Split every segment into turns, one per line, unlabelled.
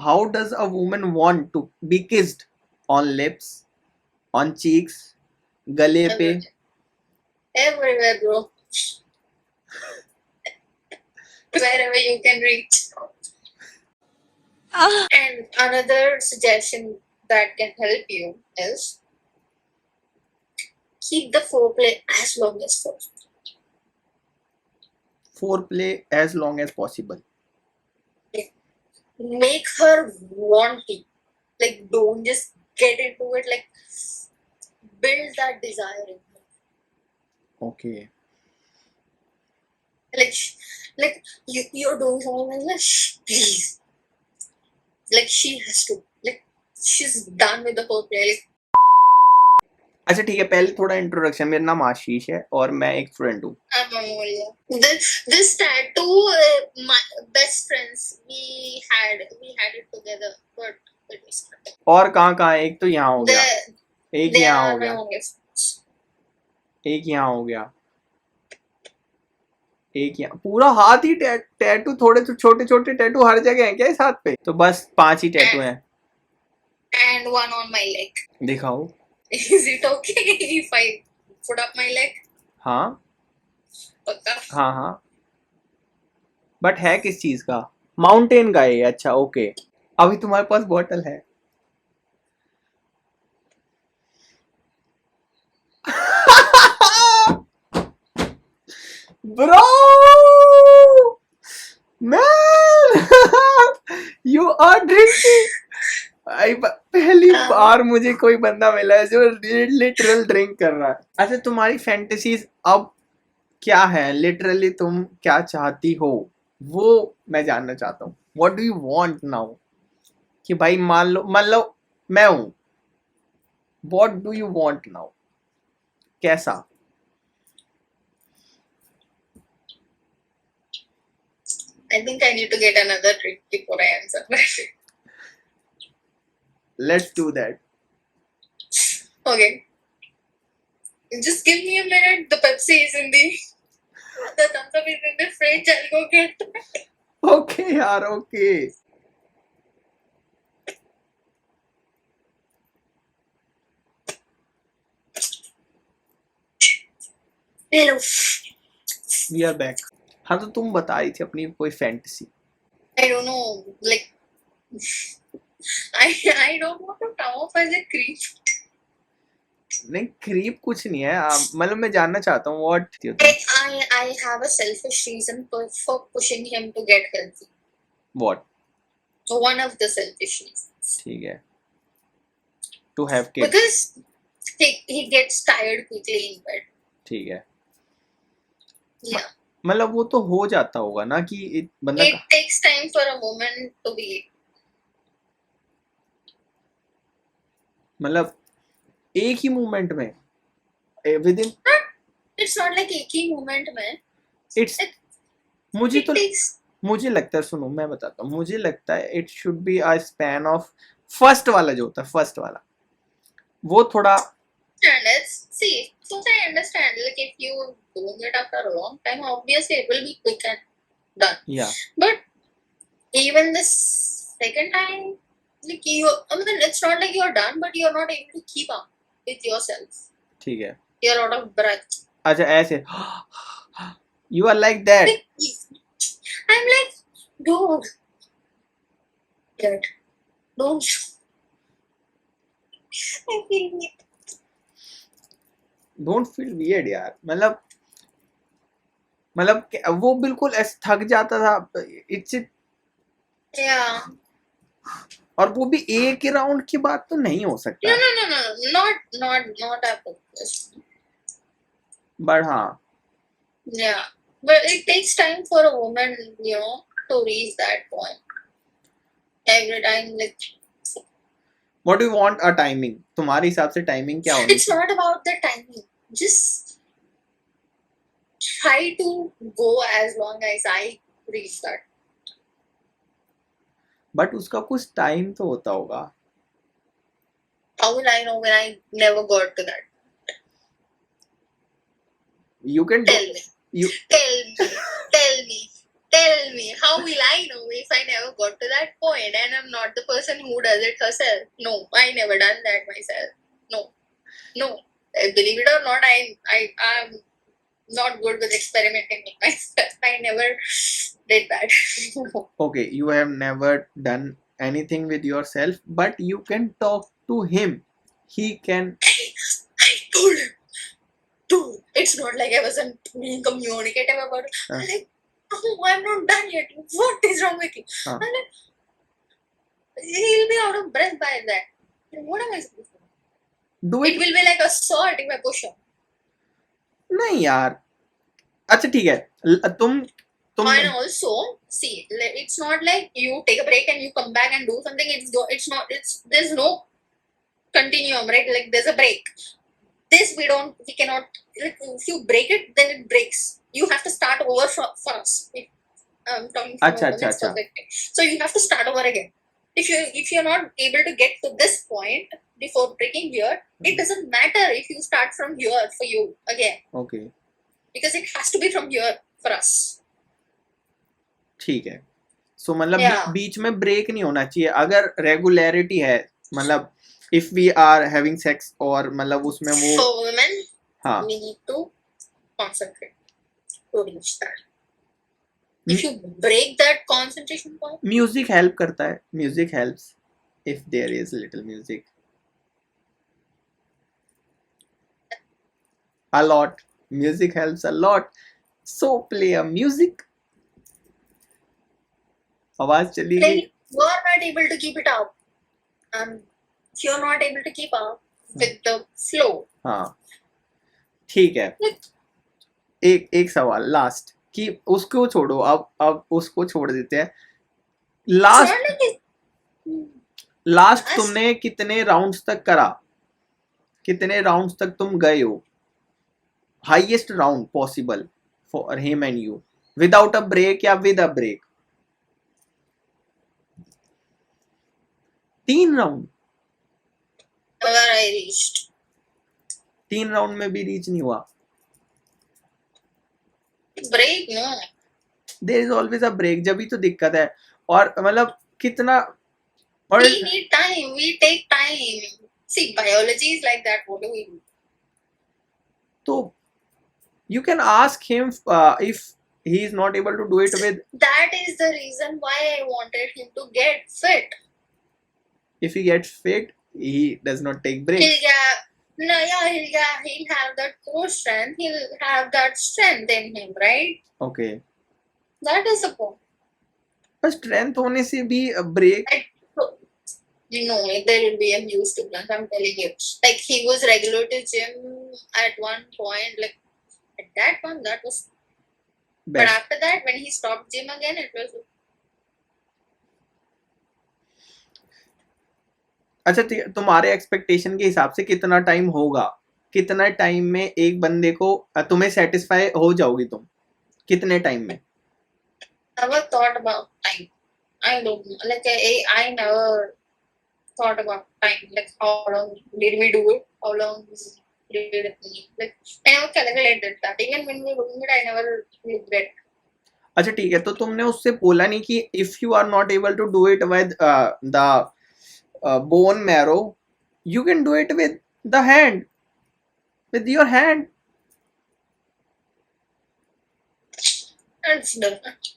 how does a woman want to be kissed? On lips, on cheeks, गले पे?
Everywhere, bro. Wherever you can reach. And another suggestion that can help you is keep the foreplay as long as possible.
Foreplay as long as possible.
Make her want it. Like, don't just get into it. Like, build that desire in her.
Okay.
Like you're doing something and like, please. Like, she has to. Like, she's done with the whole play. Like,
अच्छा ठीक है, पहले थोड़ा introduction. मेरा नाम आशीष है और मैं एक स्टूडेंट हूँ.
I'm Amolya. This tattoo, my best friends, we had it together, but it was cut.
और कहाँ है? एक तो यहाँ हो गया, एक
They
यहाँ
are
हो
my
गया,
only friends.
एक यहाँ हो गया, एक यहाँ. पूरा हाथ ही टैटू. थोड़े तो छोटे छोटे टैटू हर जगह हैं क्या इस हाथ पे? तो बस 5 ही टैटू हैं.
And one on my leg.
दिखाओ.
Is it okay if I put up my leg?
हाँ
पक्का?
हाँ. बट है किस चीज का? माउंटेन का है. अच्छा ओके. अभी तुम्हारे पास बॉटल है? Bro man, you are drinking. पहली बार मुझे कोई बंदा मिला है जो लिटरल ड्रिंक कर रहा है. अच्छा, तुम्हारी फैंटेसीज अब क्या है? लिटरली तुम क्या चाहती हो वो मैं जानना चाहता हूँ. What do you want now? कि भाई मान लो मैं हूँ. What do you want now? कैसा?
I think I need to get another drink before I answer that.
Let's do that.
Okay. Just give me a minute. The Pepsi is in the thumbs up is in the fridge. I'll go get that.
Okay यार, okay.
Hello.
We are back. हाँ, तो तुम बता रही थी अपनी कोई fantasy.
I don't know. Like, I don't want to come off as a creep.
नहीं, क्रीप कुछ नहीं है. मतलब मैं जानना चाहता हूँ what.
I have a selfish reason for pushing him to get healthy.
What?
So one of the selfish reasons.
ठीक है. To have kids.
Because he gets tired quickly in bed.
ठीक है.
Yeah.
मतलब वो तो हो जाता होगा ना कि बंदा.
It takes time for a woman to be.
मतलब एक ही मोमेंट में with in.
It's not like एक ही मोमेंट में.
मुझे लगता है, सुनो मैं बताता हूँ. मुझे लगता है it should be a span of first वाला जो होता है, फर्स्ट वाला वो थोड़ा.
See, so I understand. Like, if you doing it after a long time, obviously it will be quick and done.
Yeah.
But even the second time, like it's not like you're done, but you're not able to keep up with yourself.
ठीक है.
You're out of breath.
अच्छा ऐसे. You are like that.
I'm like, dude, don't. I feel weird.
Don't feel weird यार. मतलब वो बिल्कुल ऐसे थक जाता था. इट्स.
Yeah.
और वो भी एक ही राउंड की बात तो नहीं हो सकता.
No, not after this.
But हाँ.
Yeah, but it takes time for a woman, to reach that point. Every time, like.
What do you want a timing? तुम्हारे हिसाब से टाइमिंग क्या होनी?
It's not about the timing. Just try to go as long as I reach that.
But उसका कुछ time तो होता होगा.
How will I know when I never got to that?
You can
tell me. Tell me, how will I know if I never got to that point and I'm not the person who does it herself? No, I never done that myself. No. Believe it or not, I'm not good with experimenting with myself. I never did that.
Okay, you have never done anything with yourself, but you can talk to him. He can.
I told him, dude, it's not like I wasn't being communicative about it.
Uh.
I'm like, oh, I'm not done yet. What is wrong with you?
Uh.
I'm like, he'll be out of breath by that. What am I supposed to do?
Do
It
it.
will be like a sword if I push him.
नहीं यार. अच्छा ठीक है. तुम
And also, see, it's not like you take a break and you come back and do something. There's no continuum, right? Like there's a break. This we cannot. If you break it, then it breaks. You have to start over for us. I'm talking from a
अच्छा.
woman's perspective. So you have to start over again. If you're not able to get to this point before breaking here, it doesn't matter if you start from here for you again.
Okay.
Because it has to be from here for us.
ठीक है. सो मतलब
Yeah.
बीच में break नहीं होना चाहिए. अगर regularity है, मतलब if we are having sex और मतलब उसमें वो
For women,
हाँ
we need to concentrate to reach that. If you break that concentration point,
music help करता है. Music helps if there is little music. A lot. Music helps a lot. So play a music. आवाज चली गई.
like you are not able to keep it up. If you're not able to keep up with the flow,
हाँ ठीक है. एक सवाल last कि उसको छोड़ो. अब उसको छोड़ देते हैं.
it's
last
not like
last तुमने कितने राउंड्स तक करा? कितने राउंड्स तक तुम गए हो? Highest round possible for him and you, without a break या with a break? 3 round.
where I reached.
3 round में भी रीच नहीं हुआ.
Break, no.
There is always a break. जब भी तो दिक्कत है. और मतलब कितना और
We need time. We take time. See, biology is like that. What do we do?
तो you can ask him if he is not able to do it with.
That is the reason why I wanted him to get fit.
If he gets fit, he does not take breaks.
He'll have that core strength. He'll have that strength in him, right?
Okay.
That is the point.
पर strength होने से भी break.
You know, there will be a huge difference. I'm telling you. Like he was regular to gym at one point. Like at that point, that was. But
best.
after that, when he stopped gym again, it was.
अच्छा तुम्हारे expectation के हिसाब से कितना time होगा? कितना time में एक बंदे को तुम्हें सेटिस्फाई हो जाओगी तुम? कितने टाइम में?
Never thought about time. I don't know. Like I never thought about time. Like how long did we do it? How long did it take? Like I never calculated that. Even when we were doing it, I never looked at.
अच्छा ठीक है. तो तुमने उससे बोला नहीं कि if you are not able to do it with the bone marrow, you can do it with the hand, with your hand.
That's different.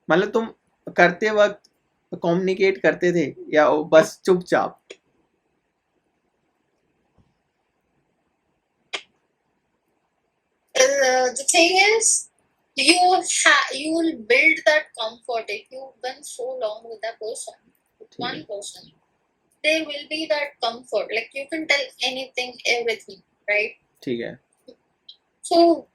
मतलब तुम करते वक्त कम्युनिकेट करते थे या बस चुपचाप?
The thing is, you will build that comfort if you've been so long with that person, with one person. There will be that comfort. Like you can tell anything, everything, right?
ठीक है.
So,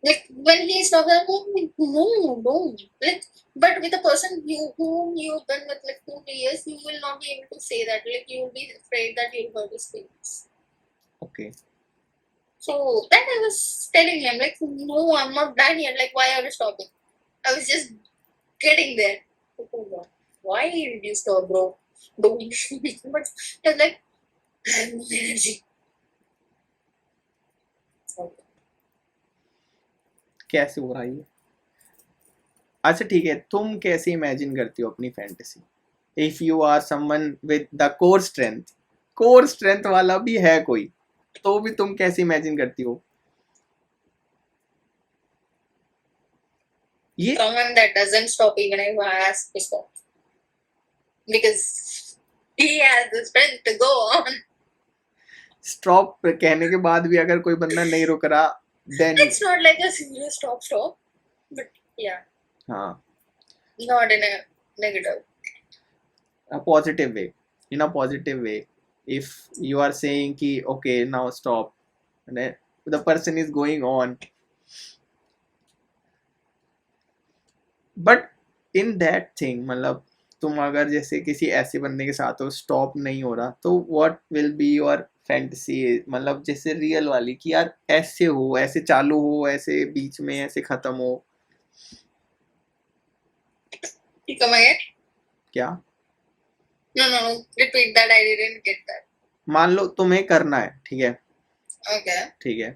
like when he's talking about no, don't. Like, but with a person whom you've been with like 2-3 years, you will not be able to say that. Like you will be afraid that you'll hurt his feelings.
Okay.
So that I was telling him, like, no, I'm not done yet. Like, why are you stopping? I was just getting there. Why did you stop, bro? Don't you but I was like, I have no energy.
कैसे हो रहा है ये? अच्छा ठीक है, तुम कैसे इमेजिन करती हो अपनी fantasy? If you are someone with the core strength वाला भी है कोई, तो भी तुम कैसे इमेजिन करती हो ये?
Someone that doesn't stop even if I ask to stop. Because he has the strength to go on.
Stop कहने के बाद भी अगर कोई बंदा नहीं रुक रहा, then
It's not like a serious stop. But yeah,
हाँ,
not in a negative.
a positive way, in a positive way. If you are saying कि okay now stop, and then the person is going on, but in that thing मतलब तुम अगर जैसे किसी ऐसे बंदे के साथ हो, स्टॉप नहीं हो रहा, तो what will be your fantasy? मतलब जैसे रियल वाली कि यार ऐसे हो, ऐसे चालू हो, ऐसे बीच में ऐसे खत्म हो,
You come again?
क्या?
No. Repeat that. I didn't get that.
मान लो तुम्हें करना है, ठीक है,
Okay.
ठीक है,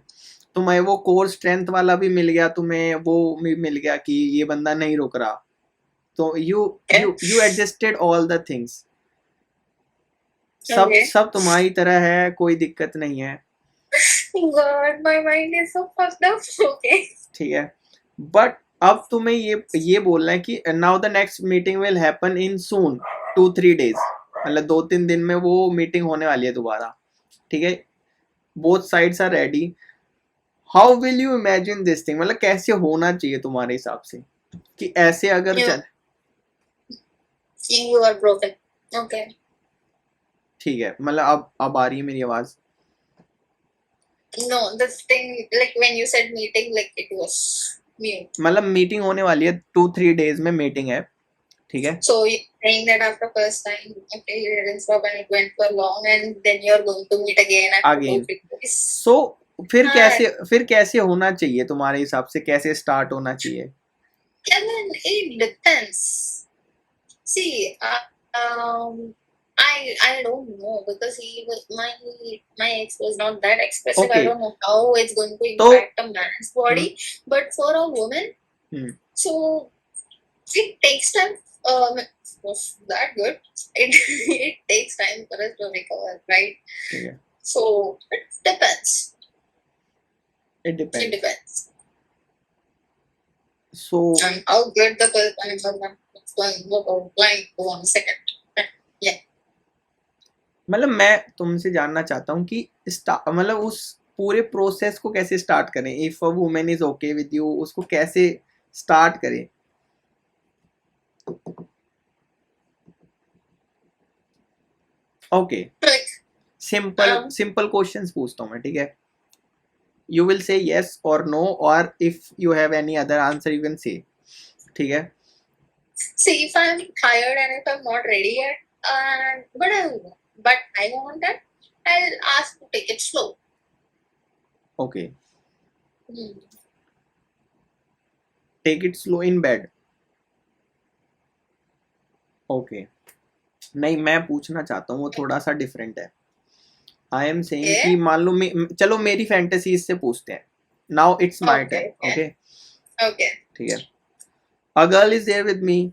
तुम्हें वो कोर स्ट्रेंथ वाला भी मिल गया, तुम्हें वो भी मिल गया कि ये बंदा नहीं रुक रहा, तो you adjusted all the things, सब
Okay.
सब तुम्हारी तरह है, कोई दिक्कत नहीं है,
God, my mind is so fucked up. Okay.
ठीक है, बट अब तुम्हें ये बोलना है कि now the next meeting will happen in soon 2-3 days, मतलब 2-3 दिन में वो मीटिंग होने वाली है दोबारा, ठीक है, both sides are ready, how will you imagine this thing? मतलब कैसे होना चाहिए तुम्हारे हिसाब से कि ऐसे अगर
You-
चल,
You are broken. Okay.
ठीक है, मतलब अब आ रही है मेरी आवाज?
No, this thing, like when you said meeting, like it was mute.
मतलब मीटिंग होने वाली है 2-3 days में, मीटिंग है, ठीक है,
So you're saying that after first time, okay, you didn't stop and it went for long, and then you're going to meet again after
Again.
2-3 days.
सो फिर
हाँ.
कैसे होना चाहिए तुम्हारे हिसाब से, कैसे स्टार्ट होना चाहिए?
And then it depends. See, I don't know because my ex was not that expressive.
Okay.
I don't know how it's going to
तो-
impact a man's body, but for a woman, so it takes time. Was that good? It takes time for us to recover, right?
ठीक है,
So it depends.
it
It
depends.
depends.
So
And how good the person is going to 1 second.
मतलब मैं तुमसे जानना चाहता हूँ कि मतलब उस पूरे प्रोसेस को कैसे स्टार्ट करें? If a women is okay with you, उसको कैसे स्टार्ट करें? ओके,
Like,
सिंपल क्वेश्चंस पूछता हूँ मैं, ठीक है, यू विल से यस और नो, और if you have any other answer you can say, ठीक है,
see, if I'm tired and if I'm not ready yet, but I want that, I'll ask to take it slow.
Okay,
Hmm.
Take it slow in bed, okay, नहीं मैं पूछना चाहता हूँ वो थोड़ा सा डिफरेंट है, आई एम सेइंग
Okay.
कि मान लो चलो मेरी फैंटेसी से पूछते हैं, now it's my
Okay,
turn,
okay.
Okay,
Okay.
ठीक है, a girl is there with me,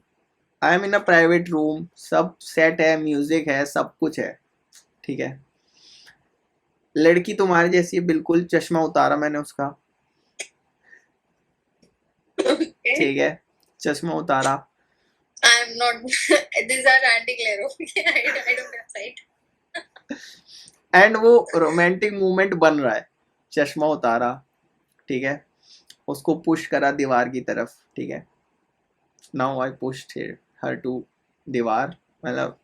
I am in a private room, सब सेट है, म्यूजिक है, सब कुछ है, ठीक है, लड़की तुम्हारे जैसी है बिल्कुल, चश्मा उतारा मैंने उसका,
Okay.
ठीक है, चश्मा उतारा,
I'm not. These are anti-glare. Okay. I don't have sight.
And वो रोमांटिक मूवमेंट बन रहा है, चश्मा उतारा, ठीक है, उसको पुश करा दीवार की तरफ, ठीक है, now I pushed her to दीवार, मतलब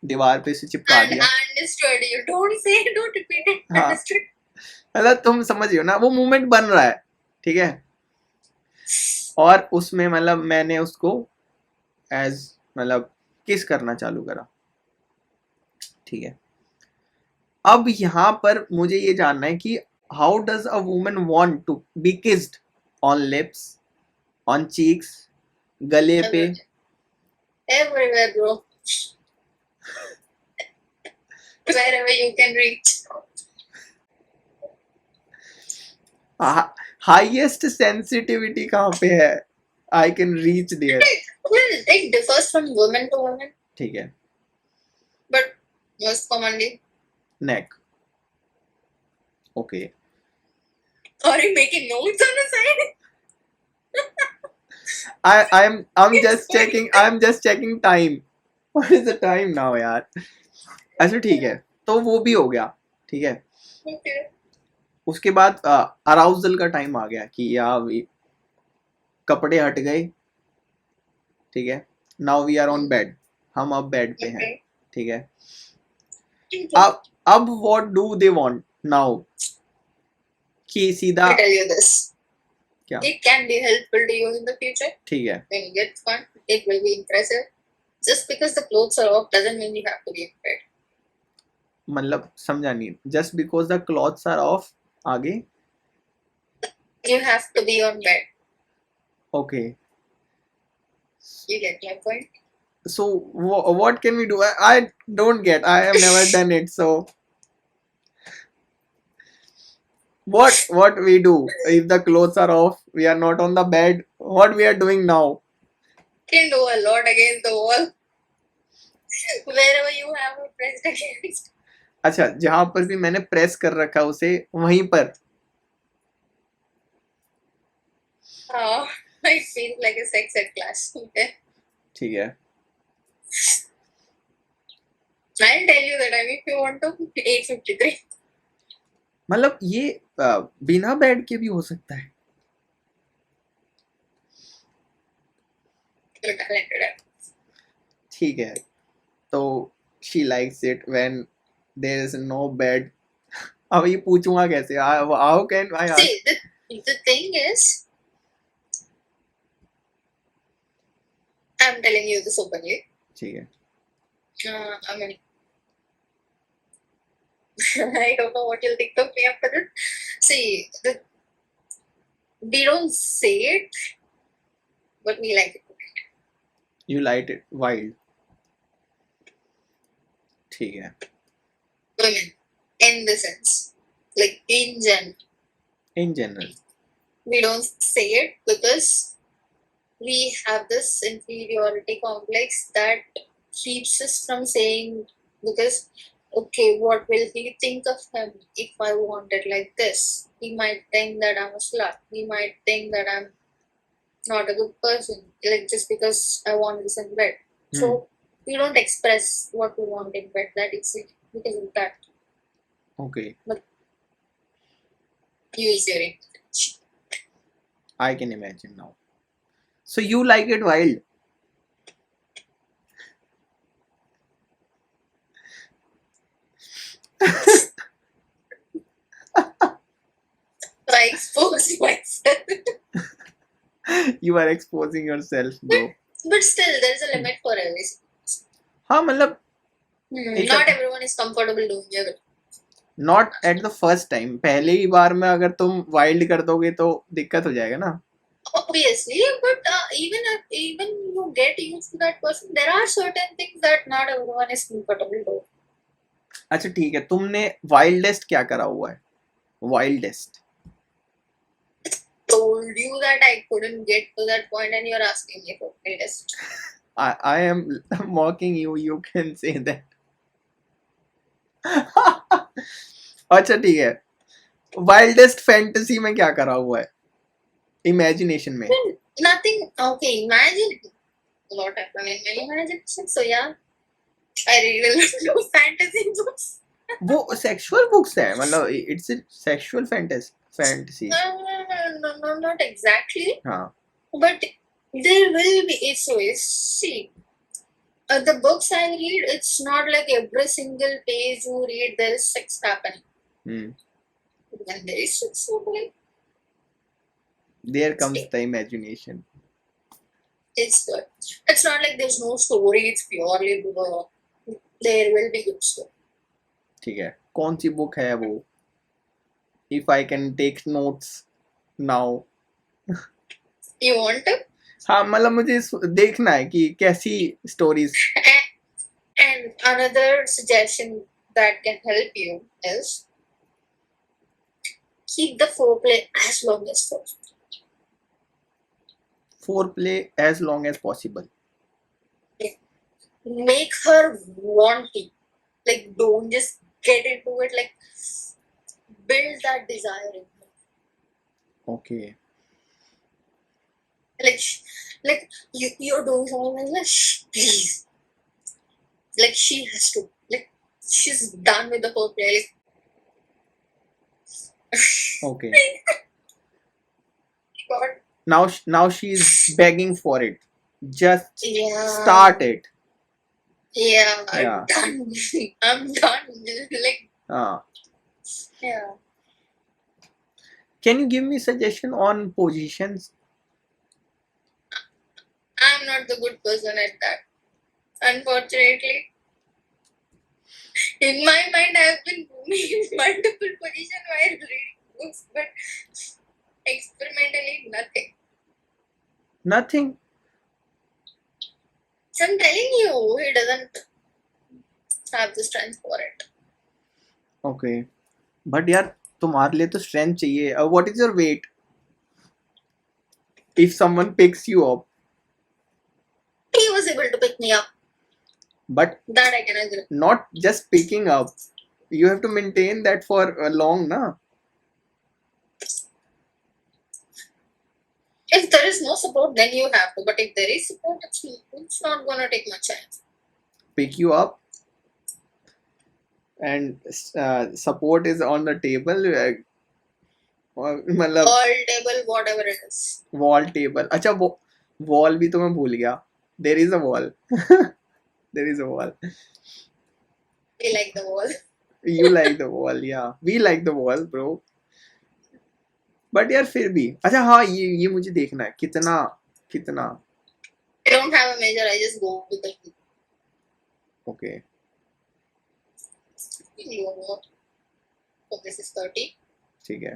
दीवार पे से चिपका
And
दिया,
understood. You don't repeat it.
हाँ.
Understood.
मतलब तुम समझ रहे हो ना, वो मूवमेंट बन रहा है, ठीक है, और उसमें मतलब मैंने उसको एज मतलब किस करना चालू करा, ठीक है, अब यहाँ पर मुझे ये जानना है कि how does a woman want to be kissed, on lips, on cheeks, गले पे,
Everywhere, bro. Wherever you can reach.
Highest sensitivity कहाँ पे है? I can reach there.
Well, it differs from woman to woman,
ठीक है.
but most commonly.
Neck. Okay.
Are you making notes on the side?
I'm just checking. I'm just checking time. What is the time now यार? अच्छा ठीक है. तो वो भी हो गया. ठीक है.
Okay.
उसके बाद अराउजल का टाइम आ गया कि यार कपड़े हट गए. ठीक है. Now we are on bed. हम अब बेड पे हैं.
Okay.
ठीक है.
Okay.
अब what do they want now कि सीधा
I'll tell you this.
क्या?
It can be helpful to you in the future.
ठीक है.
When you get fun, it will be impressive. Just because the clothes are off doesn't mean you have to be in bed.
मतलब समझा नहीं. Just because the clothes are off. आगे.
You have to be on bed.
Okay.
You get my point?
So what can we do? I don't get. I have never done it. So what we do if the clothes are off? We are not on the bed. What we are doing now?
You can do a lot against the wall. Wherever you have a pressed against.
अच्छा जहां पर भी मैंने press कर रखा उसे वहीं पर.
It feels like a sex ed class. Okay.
ठीक है.
I'll tell you the time if you want to. 8:53.
मतलब ये बिना बेड के भी हो सकता है.
You're talented.
ठीक है. तो she likes it when there is no bed. अब ये पूछूंगा कैसे? How can I ask?
See, the thing is, I'm telling you this openly.
ठीक है.
I mean, I don't know what you'll think of me after this. See, we don't say it, but we like it.
You liked it wild. ठीक है.
Women, in the sense, like in general,
In general.
we don't say it because we have this inferiority complex that keeps us from saying, because okay, what will he think of him if I want it like this? He might think that I'm a slut. He might think that I'm not a good person, like just because I want this in bed. So we don't express what we want in bed that easily because of that.
Okay.
Use your imagination.
I can imagine now. So you like it wild?
I expose myself.
You are exposing yourself, bro.
But still, there's a limit for everything.
हाँ मतलब
Not everyone is comfortable doing it.
not at the first time. पहले ही बार में अगर तुम wild कर दोगे तो दिक्कत हो जाएगा ना.
Obviously, but even you get used to that person, there are certain things that not everyone is comfortable doing.
अच्छा ठीक है. तुमने wildest क्या करा हुआ है? Wildest.
Told you that I couldn't get to that point, and you're asking me for latest.
I am mocking you. You can say that. अच्छा ठीक है. Wildest fantasy में क्या करा हुआ है? Imagination में.
Nothing. Okay, imagine a lot happened in my imagination. So yeah, I read a lot of fantasy books.
वो sexual books है. मतलब it's a sexual fantasy.
No, not exactly.
हाँ.
But there will be issues. See, the books I read, it's not like every single page you read there is sex happening. When there is sex happening,
there comes the imagination.
It's good. It's not like there's no story. It's purely good. There will be good story.
ठीक है. कौन सी book है वो? If I can take notes now.
You want to?
हाँ मतलब मुझे देखना है कि कैसी stories.
And another suggestion that can help you is keep the foreplay as long as possible.
foreplay as long as possible.
Make her want it. Like, don't just get into it. Like, build that desire in her.
Okay.
Like, like you're doing something and like, please. Like, she has to. Like, she's done with the whole play. Like,
Okay.
God,
Now she's begging for it. Just
yeah.
start it.
Yeah,
Yeah.
I'm done. I'm done. Like, yeah.
Can you give me suggestion on positions?
I'm not the good person at that. Unfortunately. In my mind, I've been in multiple positions while reading books, but experimentally, nothing.
Nothing.
So I'm telling you, he doesn't have the strength for it.
Okay. But यार तुम्हारे लिए तो strength चाहिए. What is your weight? If someone picks you up,
He was able to pick me up.
but
That I can agree.
not just picking up. You have to maintain that for long, na?
If there is no support, then you have to. But if there is support, it's not gonna take much time.
Pick you up, and support is on the table. मतलब
All table, whatever it is.
wall table. अच्छा वो wall भी तो मैं भूल गया. There is a wall. There is a wall.
We like the wall.
You like the wall, yeah. We like the wall, bro. But यार फिर भी अच्छा हाँ ये मुझे देखना है कितना कितना.
I don't have a measure, I just go with the heat.
Okay.
So this is 30.
ठीक है.